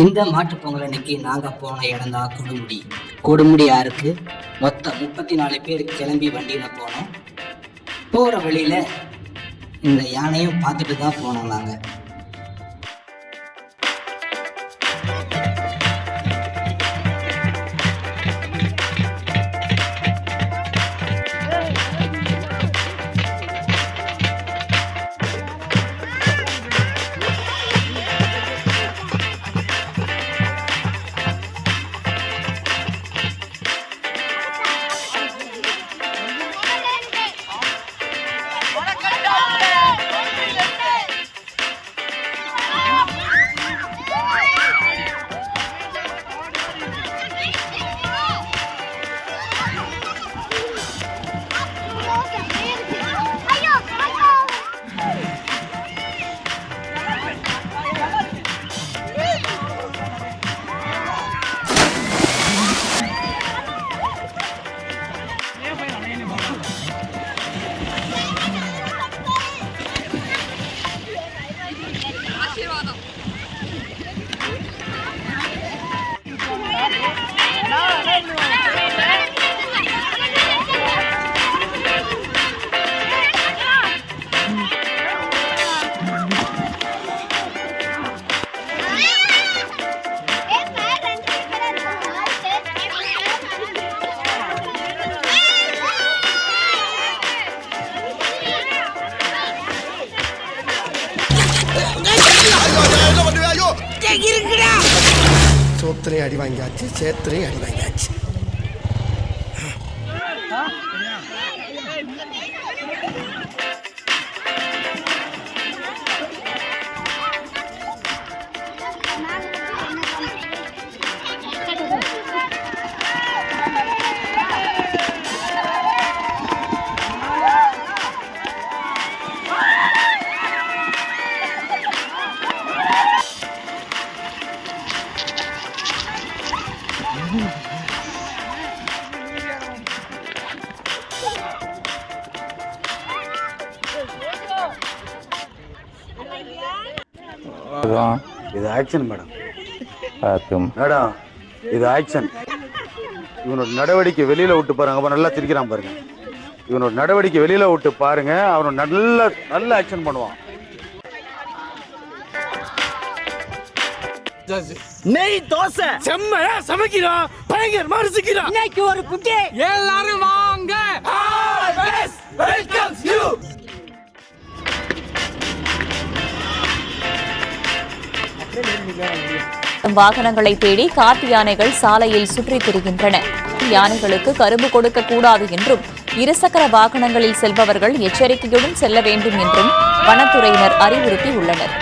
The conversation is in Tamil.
இந்த மாட்டுப் பொங்கல் அன்னைக்கு நாங்கள் போன இடம் தான் கொடுமுடி. கொடுமுடி ஆறுக்கு மொத்தம் 34 பேர் கிளம்பி வண்டியில் போனோம். போகிற வழியில் இந்த யானையும் பார்த்துட்டு தான் போனோம் நாங்கள். சோத்திரையும் அடி வாங்கியாச்சு, சேத்திரையும் அடி வாங்கியாச்சு. இது ஆக்ஷன் மேடம். மேடம் இது ஆக்ஷன். இவனோட நடவடிக்கை வெளியில விட்டு பாருங்க. அப்ப நல்லா சிரிக்கிறான் பாருங்க. இவனோட நடவடிக்கை வெளியில விட்டு பாருங்க. அவன் நல்ல ஆக்ஷன் பண்ணுவான். நெய் தோசை செம்மையா சமைக்கிறோம். பயங்கரமா ரசிக்கிறோம். இன்னைக்கு ஒரு குட்டி எல்லாரும் வாங்க. Welcomes you. வாகனங்களை தேடி காட்டு யானைகள் சாலையில் சுற்றித் திரிகின்றன. யானைகளுக்கு கரும்பு கொடுக்க கூடாது என்றும் இருசக்கர வாகனங்களில் செல்பவர்கள் எச்சரிக்கையுடன் செல்ல வேண்டும் என்றும் வனத்துறையினர் அறிவுறுத்தியுள்ளனர்.